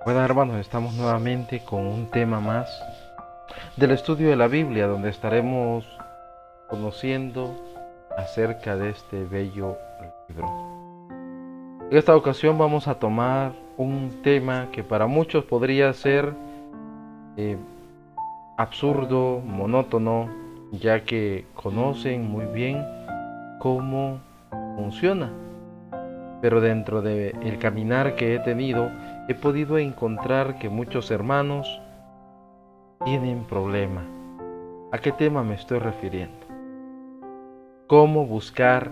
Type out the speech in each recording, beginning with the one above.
Bueno, hermanos, estamos nuevamente con un tema más del estudio de la Biblia, donde estaremos conociendo acerca de este bello libro. En esta ocasión vamos a tomar un tema que para muchos podría ser eh, absurdo, monótono, ya que conocen muy bien cómo funciona. Pero dentro del caminar que he tenido, he podido encontrar que muchos hermanos tienen problemas. ¿A qué tema me estoy refiriendo? ¿Cómo buscar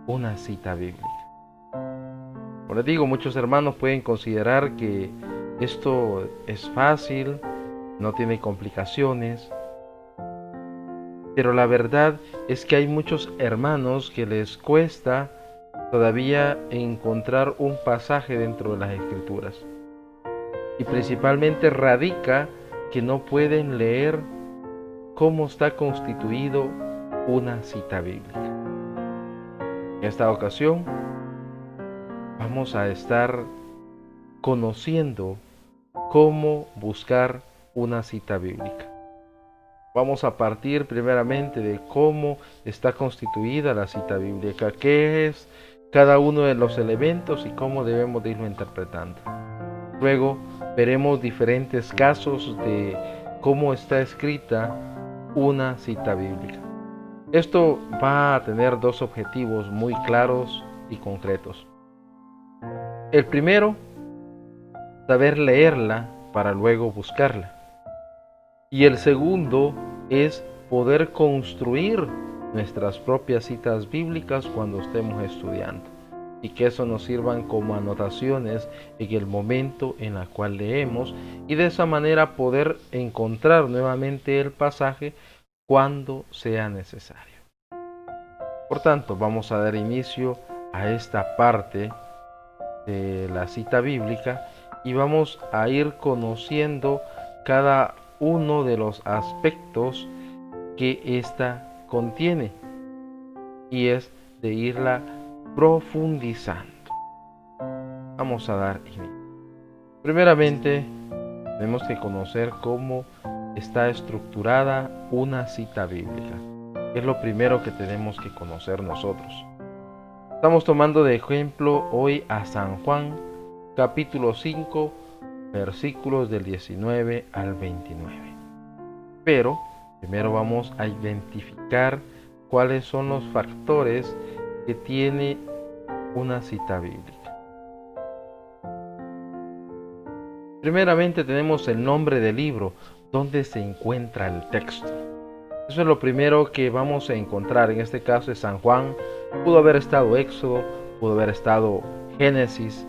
una cita bíblica? Como les digo, muchos hermanos pueden considerar que esto es fácil, no tiene complicaciones, pero la verdad es que hay muchos hermanos que les cuesta todavía encontrar un pasaje dentro de las escrituras. Y principalmente radica que no pueden leer cómo está constituido una cita bíblica. En esta ocasión vamos a estar conociendo cómo buscar una cita bíblica. Vamos a partir primeramente de cómo está constituida la cita bíblica, qué es cada uno de los elementos y cómo debemos de irlo interpretando. Luego veremos diferentes casos de cómo está escrita una cita bíblica. Esto va a tener dos objetivos muy claros y concretos. El primero, saber leerla para luego buscarla. Y el segundo es poder construir nuestras propias citas bíblicas cuando estemos estudiando y que eso nos sirvan como anotaciones en el momento en el cual leemos y de esa manera poder encontrar nuevamente el pasaje cuando sea necesario. Por tanto, vamos a dar inicio a esta parte de la cita bíblica y vamos a ir conociendo cada uno de los aspectos que ésta contiene y es de irla profundizando. Vamos a dar inicio. Primeramente, tenemos que conocer cómo está estructurada una cita bíblica. Es lo primero que tenemos que conocer nosotros. Estamos tomando de ejemplo hoy a San Juan, capítulo 5, versículos del 19 al 29. Pero primero vamos a identificar cuáles son los factores que tiene una cita bíblica. Primeramente tenemos el nombre del libro, donde se encuentra el texto. Eso es lo primero que vamos a encontrar. En este caso es San Juan. Pudo haber estado Éxodo, pudo haber estado Génesis,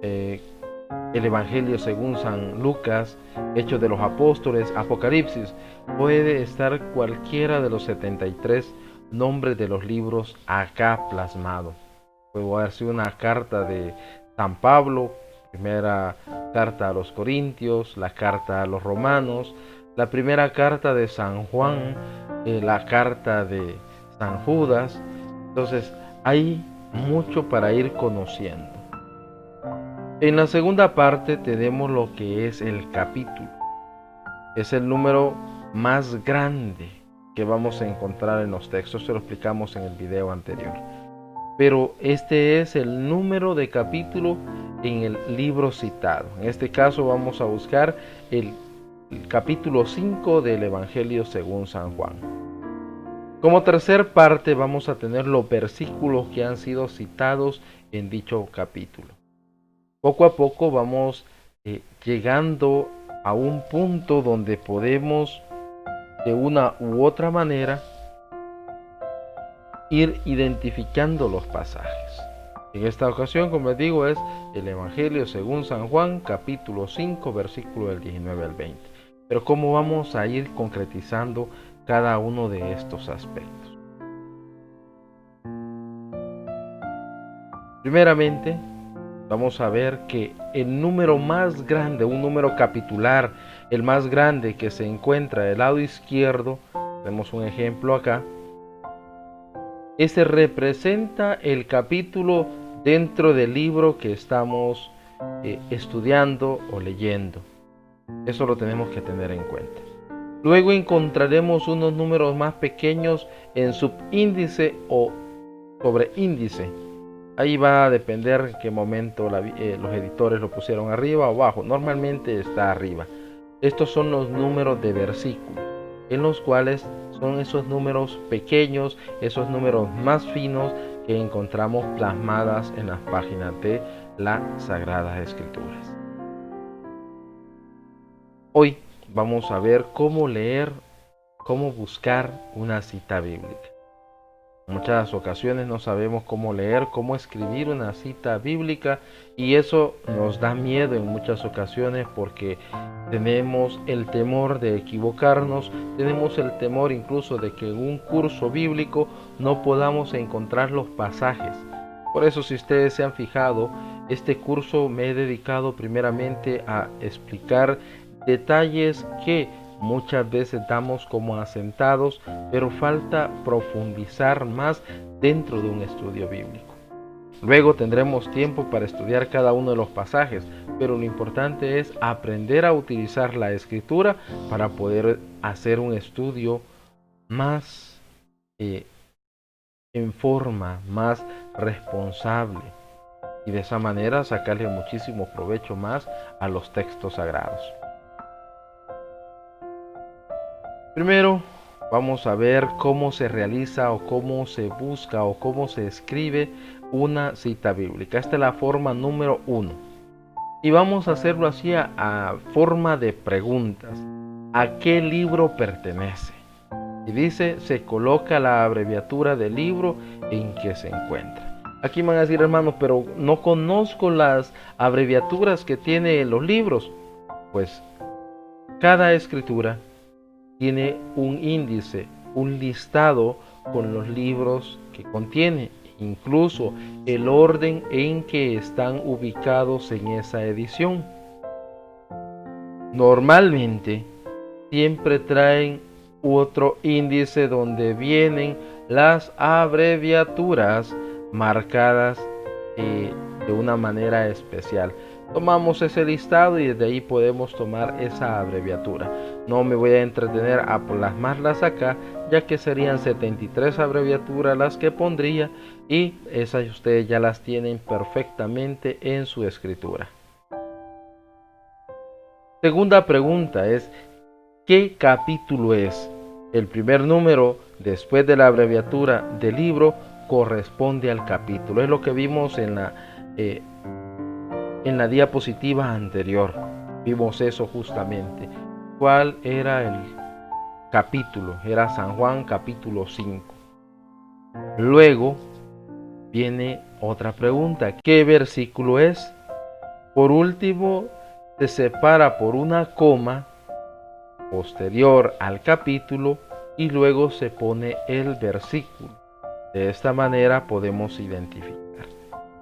el Evangelio según San Lucas, Hechos de los Apóstoles, Apocalipsis. Puede estar cualquiera de los 73 nombres de los libros acá plasmado. Puede haber sido una carta de San Pablo, primera carta a los Corintios, la carta a los Romanos, la primera carta de San Juan, la carta de San Judas. Entonces hay mucho para ir conociendo. En la segunda parte tenemos lo que es el capítulo. Es el número más grande que vamos a encontrar en los textos. Se lo explicamos en el video anterior. Pero este es el número de capítulo en el libro citado. En este caso vamos a buscar el capítulo 5 del Evangelio según San Juan. Como tercer parte vamos a tener los versículos que han sido citados en dicho capítulo. Poco a poco vamos llegando a un punto donde podemos de una u otra manera ir identificando los pasajes. En esta ocasión, como les digo, es el Evangelio según San Juan, capítulo 5, versículo del 19 al 20. Pero ¿cómo vamos a ir concretizando cada uno de estos aspectos? Primeramente, vamos a ver que el número más grande, un número capitular, el más grande que se encuentra del lado izquierdo, tenemos un ejemplo acá, ese representa el capítulo dentro del libro que estamos estudiando o leyendo. Eso lo tenemos que tener en cuenta. Luego encontraremos unos números más pequeños en subíndice o sobreíndice. Ahí va a depender en qué momento los editores lo pusieron arriba o abajo. Normalmente está arriba. Estos son los números de versículos, en los cuales son esos números pequeños, esos números más finos que encontramos plasmadas en las páginas de las Sagradas Escrituras. Hoy vamos a ver cómo leer, cómo buscar una cita bíblica. En muchas ocasiones no sabemos cómo leer, cómo escribir una cita bíblica, y eso nos da miedo en muchas ocasiones porque tenemos el temor de equivocarnos, tenemos el temor incluso de que en un curso bíblico no podamos encontrar los pasajes. Por eso, si ustedes se han fijado, este curso me he dedicado primeramente a explicar detalles que muchas veces damos como asentados, pero falta profundizar más dentro de un estudio bíblico. Luego tendremos tiempo para estudiar cada uno de los pasajes, pero lo importante es aprender a utilizar la escritura para poder hacer un estudio más en forma, más responsable, y de esa manera sacarle muchísimo provecho más a los textos sagrados. Primero vamos a ver cómo se realiza o cómo se busca o cómo se escribe una cita bíblica. Esta es la forma número 1. Y vamos a hacerlo así a forma de preguntas. ¿A qué libro pertenece? Y dice, se coloca la abreviatura del libro en que se encuentra. Aquí van a decir, hermanos, pero no conozco las abreviaturas que tienen los libros. Pues cada escritura tiene un índice, un listado con los libros que contiene, incluso el orden en que están ubicados en esa edición. Normalmente siempre traen otro índice donde vienen las abreviaturas marcadas de una manera especial. Tomamos ese listado y desde ahí podemos tomar esa abreviatura. No me voy a entretener a plasmarlas acá, ya que serían 73 abreviaturas las que pondría, y esas ustedes ya las tienen perfectamente en su escritura. Segunda pregunta es, ¿qué capítulo es? El primer número después de la abreviatura del libro corresponde al capítulo. Es lo que vimos en la diapositiva anterior. Vimos eso justamente. ¿Cuál era el capítulo? Era San Juan capítulo 5. Luego viene otra pregunta. ¿Qué versículo es? Por último, se separa por una coma posterior al capítulo y luego se pone el versículo. De esta manera podemos identificar.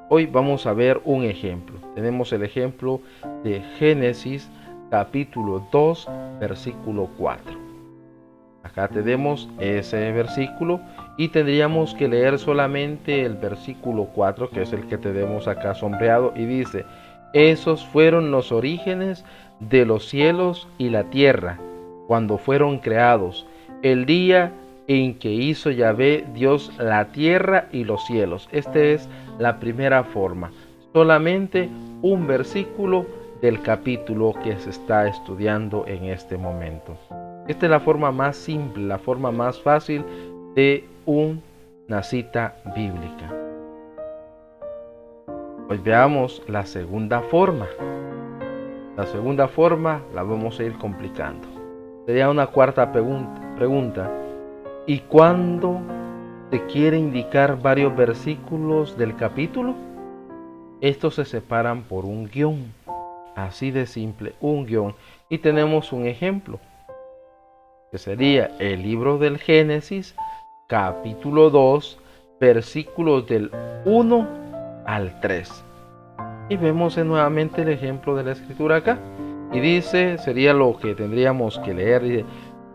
Hoy vamos a ver un ejemplo. Tenemos el ejemplo de Génesis capítulo 2 versículo 4. Acá tenemos ese versículo y tendríamos que leer solamente el versículo 4, que es el que tenemos acá sombreado, y dice: esos fueron los orígenes de los cielos y la tierra cuando fueron creados, el día en que hizo Yahvé Dios la tierra y los cielos. Esta es la primera forma, solamente un versículo del capítulo que se está estudiando en este momento. Esta es la forma más simple, la forma más fácil de una cita bíblica. Pues veamos la segunda forma. La segunda forma la vamos a ir complicando. Sería una cuarta pregunta. ¿Y cuándo se quiere indicar varios versículos del capítulo? Estos se separan por un guión. Así de simple, un guión. Y tenemos un ejemplo, que sería el libro del Génesis, capítulo 2, versículos del 1 al 3. Y vemos nuevamente el ejemplo de la escritura acá. Y dice, sería lo que tendríamos que leer, dice: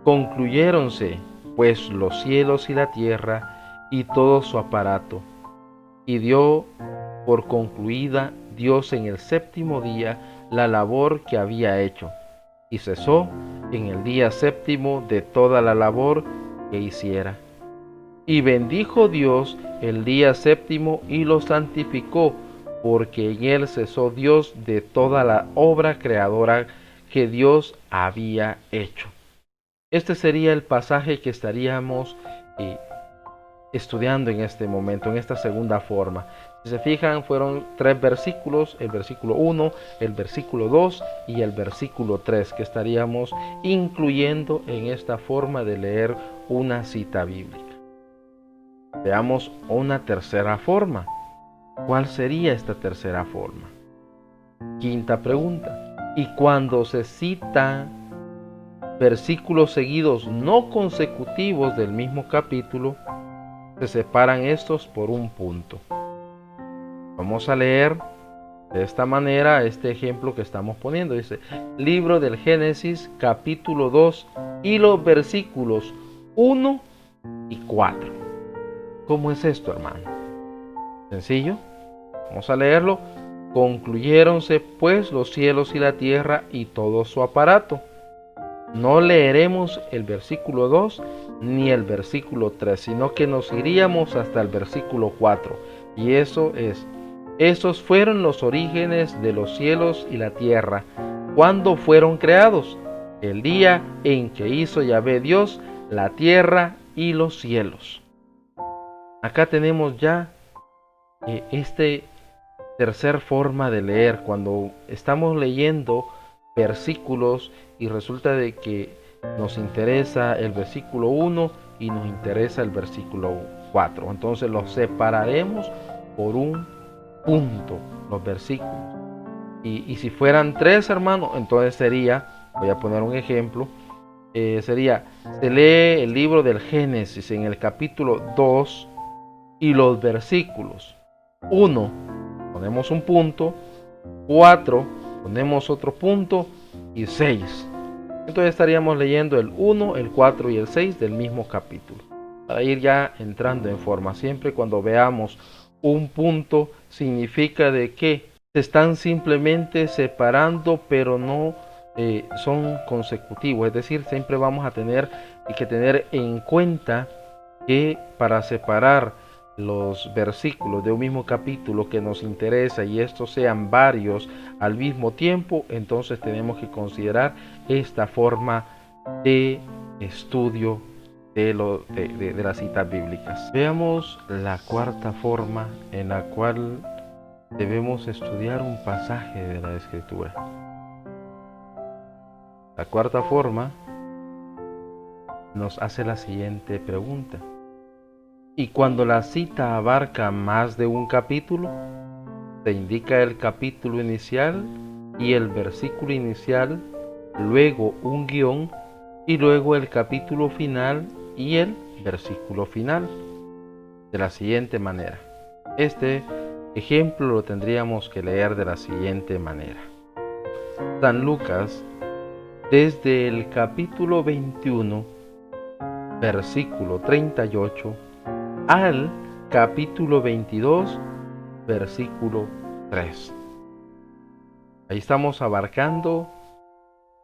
concluyéronse pues los cielos y la tierra y todo su aparato, y dio por concluida Dios en el séptimo día la labor que había hecho, y cesó en el día séptimo de toda la labor que hiciera. Y bendijo Dios el día séptimo y lo santificó, porque en él cesó Dios de toda la obra creadora que Dios había hecho. Este sería el pasaje que estaríamos estudiando en este momento, en esta segunda forma. Si se fijan, fueron 3 versículos, el versículo 1, el versículo 2 y el versículo 3, que estaríamos incluyendo en esta forma de leer una cita bíblica. Veamos una tercera forma. ¿Cuál sería esta tercera forma? Quinta pregunta. ¿Y cuando se citan versículos seguidos no consecutivos del mismo capítulo, se separan estos por un punto? Vamos a leer de esta manera este ejemplo que estamos poniendo. Dice, libro del Génesis, capítulo 2 y los versículos 1 y 4. ¿Cómo es esto, hermano? Sencillo. Vamos a leerlo. Concluyéronse pues los cielos y la tierra y todo su aparato. No leeremos el versículo 2 ni el versículo 3, sino que nos iríamos hasta el versículo 4. Y eso es, esos fueron los orígenes de los cielos y la tierra, cuando fueron creados, el día en que hizo Yahvé Dios la tierra y los cielos. Acá tenemos ya este tercer forma de leer, cuando estamos leyendo versículos y resulta de que nos interesa el versículo 1 y nos interesa el versículo 4. Entonces los separaremos por un punto, los versículos. Y si fueran 3, hermanos, entonces sería, voy a poner un ejemplo, sería, se lee el libro del Génesis en el capítulo 2 y los versículos 1, ponemos un punto, 4, ponemos otro punto y 6. Entonces estaríamos leyendo el 1, el 4 y el 6 del mismo capítulo. Para ir ya entrando en forma, siempre cuando veamos un punto significa de que se están simplemente separando, pero no son consecutivos. Es decir, siempre vamos a tener que tener en cuenta que para separar los versículos de un mismo capítulo que nos interesa y estos sean varios al mismo tiempo, entonces tenemos que considerar esta forma de estudio de las citas bíblicas. Veamos la cuarta forma en la cual debemos estudiar un pasaje de la Escritura. La cuarta forma nos hace la siguiente pregunta. Y cuando la cita abarca más de un capítulo, se indica el capítulo inicial y el versículo inicial, luego un guión y luego el capítulo final y el versículo final, de la siguiente manera. Este ejemplo lo tendríamos que leer de la siguiente manera. San Lucas, desde el capítulo 21, versículo 38, al capítulo 22, versículo 3. Ahí estamos abarcando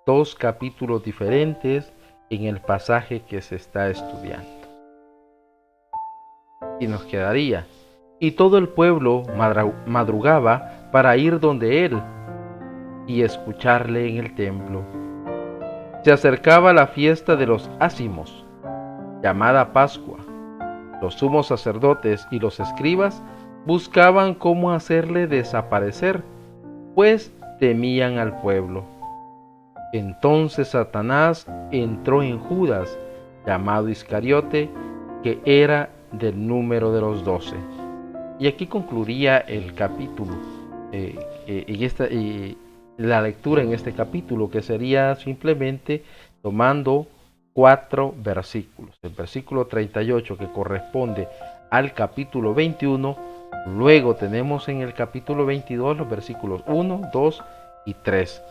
2 capítulos diferentes en el pasaje que se está estudiando. Y nos quedaría, y todo el pueblo madrugaba para ir donde él y escucharle en el templo. Se acercaba la fiesta de los ácimos, llamada Pascua. Los sumos sacerdotes y los escribas buscaban cómo hacerle desaparecer, pues temían al pueblo. Entonces Satanás entró en Judas, llamado Iscariote, que era del número de los 12. Y aquí concluiría el capítulo, la lectura en este capítulo, que sería simplemente tomando 4 versículos. El versículo 38, que corresponde al capítulo 21. Luego tenemos en el capítulo 22 los versículos 1, 2 y 3.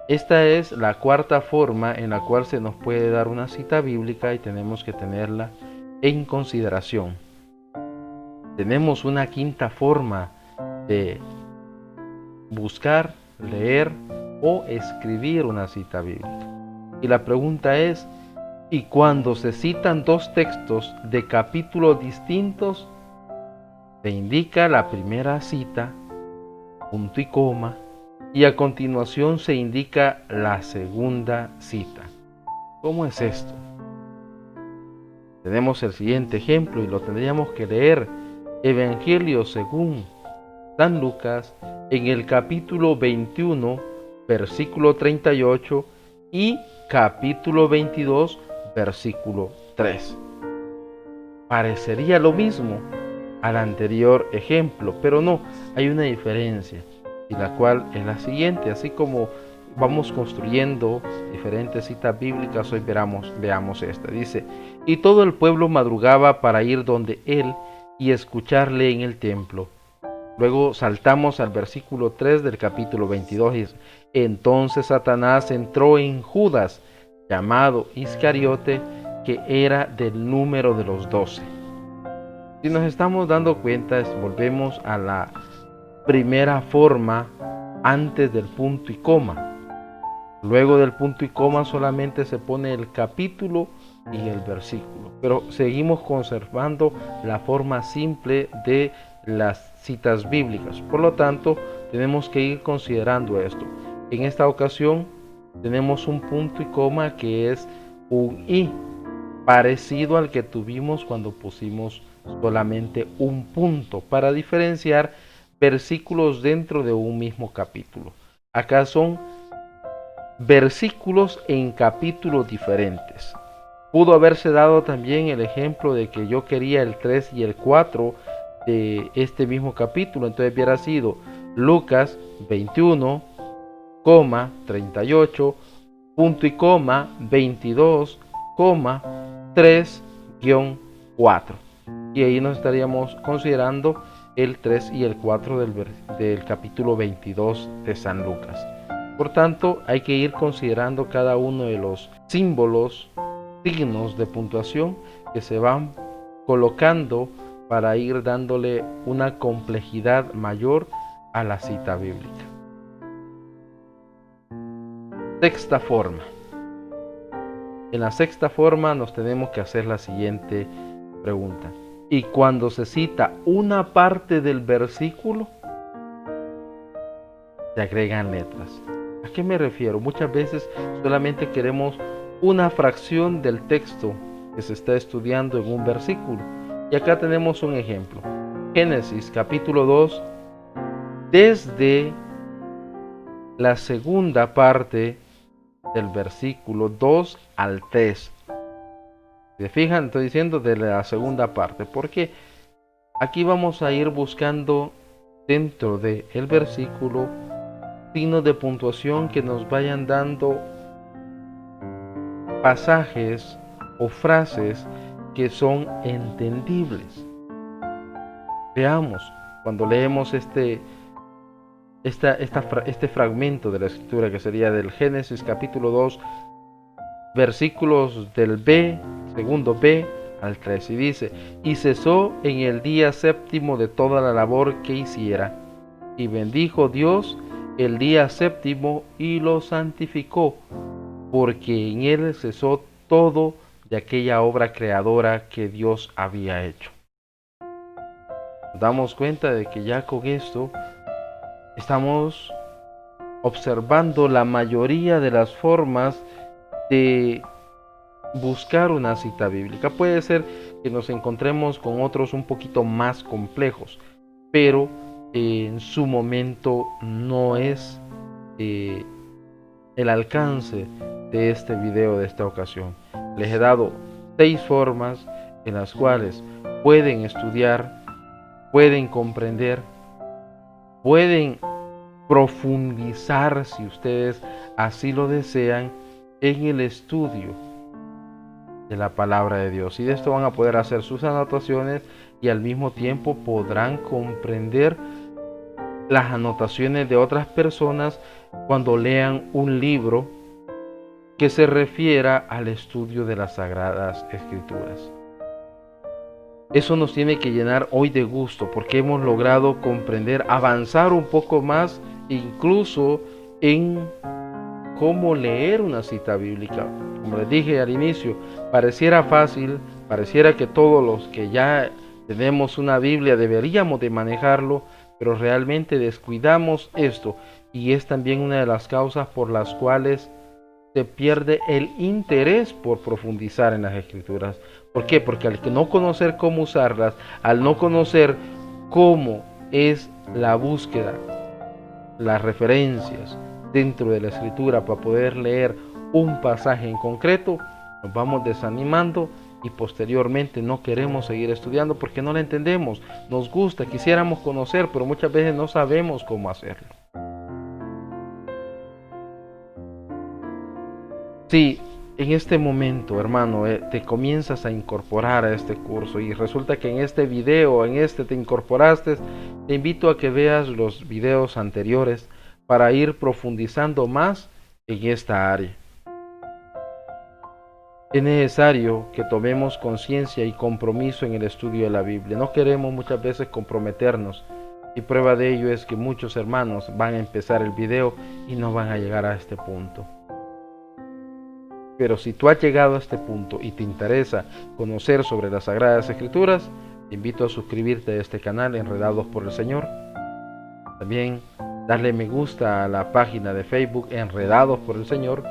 Esta es la cuarta forma en la cual se nos puede dar una cita bíblica y tenemos que tenerla en consideración. Tenemos una quinta forma de buscar, leer o escribir una cita bíblica. Y la pregunta es, ¿y cuando se citan dos textos de capítulos distintos, se indica la primera cita, punto y coma, y a continuación se indica la segunda cita? ¿Cómo es esto? Tenemos el siguiente ejemplo y lo tendríamos que leer. Evangelio según San Lucas, en el capítulo 21, versículo 38 y capítulo 22, versículo 3. Parecería lo mismo al anterior ejemplo, pero no, hay una diferencia, y la cual es la siguiente. Así como vamos construyendo diferentes citas bíblicas, hoy veamos esta. Dice, y todo el pueblo madrugaba para ir donde él y escucharle en el templo. Luego saltamos al versículo 3 del capítulo 22. Dice, entonces Satanás entró en Judas, llamado Iscariote, que era del número de los 12. Si nos estamos dando cuenta, volvemos a la primera forma antes del punto y coma. Luego del punto y coma solamente se pone el capítulo y el versículo, pero seguimos conservando la forma simple de las citas bíblicas. Por lo tanto, tenemos que ir considerando esto. En esta ocasión tenemos un punto y coma que es un i, parecido al que tuvimos cuando pusimos solamente un punto para diferenciar versículos dentro de un mismo capítulo. Acá son versículos en capítulos diferentes. Pudo haberse dado también el ejemplo de que yo quería el 3 y el 4 de este mismo capítulo. Entonces hubiera sido Lucas 21, 38, punto y coma, 22, 3-4. Y ahí nos estaríamos considerando el 3 y el 4 del capítulo 22 de San Lucas. Por tanto, hay que ir considerando cada uno de los símbolos, signos de puntuación que se van colocando para ir dándole una complejidad mayor a la cita bíblica. Sexta forma. En la sexta forma nos tenemos que hacer la siguiente pregunta. ¿Y cuando se cita una parte del versículo, se agregan letras? ¿A qué me refiero? Muchas veces solamente queremos una fracción del texto que se está estudiando en un versículo. Y acá tenemos un ejemplo. Génesis capítulo 2, desde la segunda parte del versículo 2 al 3. ¿Se fijan? Estoy diciendo de la segunda parte, porque aquí vamos a ir buscando dentro del versículo signos de puntuación que nos vayan dando pasajes o frases que son entendibles. Veamos, cuando leemos este fragmento de la escritura, que sería del Génesis capítulo 2, versículos del segundo B al 3, y dice, y cesó en el día séptimo de toda la labor que hiciera, y bendijo Dios el día séptimo y lo santificó, porque en él cesó todo de aquella obra creadora que Dios había hecho. Nos damos cuenta de que ya con esto estamos observando la mayoría de las formas de buscar una cita bíblica. Puede ser que nos encontremos con otros un poquito más complejos, pero en su momento no es el alcance de este video de esta ocasión. Les he dado 6 formas en las cuales pueden estudiar, pueden comprender, pueden profundizar, si ustedes así lo desean, en el estudio de la palabra de Dios. Y de esto van a poder hacer sus anotaciones y al mismo tiempo podrán comprender las anotaciones de otras personas cuando lean un libro que se refiera al estudio de las Sagradas Escrituras. Eso nos tiene que llenar hoy de gusto, porque hemos logrado comprender, avanzar un poco más incluso en cómo leer una cita bíblica. Como les dije al inicio, pareciera fácil, pareciera que todos los que ya tenemos una Biblia deberíamos de manejarlo, pero realmente descuidamos esto, y es también una de las causas por las cuales se pierde el interés por profundizar en las escrituras. ¿Por qué? Porque al no conocer cómo usarlas, al no conocer cómo es la búsqueda, las referencias dentro de la escritura para poder leer un pasaje en concreto, nos vamos desanimando y posteriormente no queremos seguir estudiando porque no la entendemos. Nos gusta, quisiéramos conocer, pero muchas veces no sabemos cómo hacerlo. Si en este momento, hermano, te comienzas a incorporar a este curso y resulta que en este video, te incorporaste, te invito a que veas los videos anteriores para ir profundizando más en esta área. Es necesario que tomemos conciencia y compromiso en el estudio de la Biblia. No queremos muchas veces comprometernos, y prueba de ello es que muchos hermanos van a empezar el video y no van a llegar a este punto. Pero si tú has llegado a este punto y te interesa conocer sobre las Sagradas Escrituras, te invito a suscribirte a este canal Enredados por el Señor. También darle me gusta a la página de Facebook Enredados por el Señor.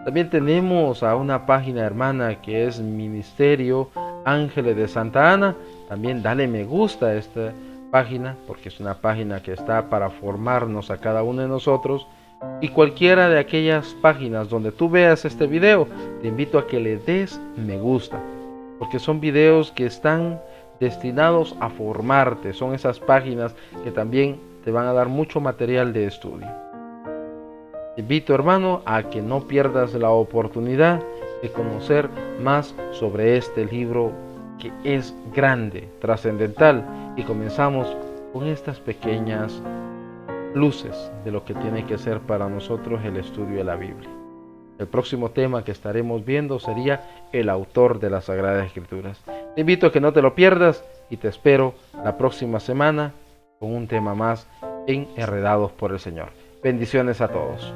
También tenemos a una página hermana que es Ministerio Ángeles de Santa Ana. También dale me gusta a esta página porque es una página que está para formarnos a cada uno de nosotros. Y cualquiera de aquellas páginas donde tú veas este video, te invito a que le des me gusta, porque son videos que están destinados a formarte. Son esas páginas que también te van a dar mucho material de estudio. Te invito, hermano, a que no pierdas la oportunidad de conocer más sobre este libro que es grande, trascendental, y comenzamos con estas pequeñas luces de lo que tiene que ser para nosotros el estudio de la Biblia. El próximo tema que estaremos viendo sería el autor de las Sagradas Escrituras. Te invito a que no te lo pierdas y te espero la próxima semana con un tema más en Enredados por el Señor. Bendiciones a todos.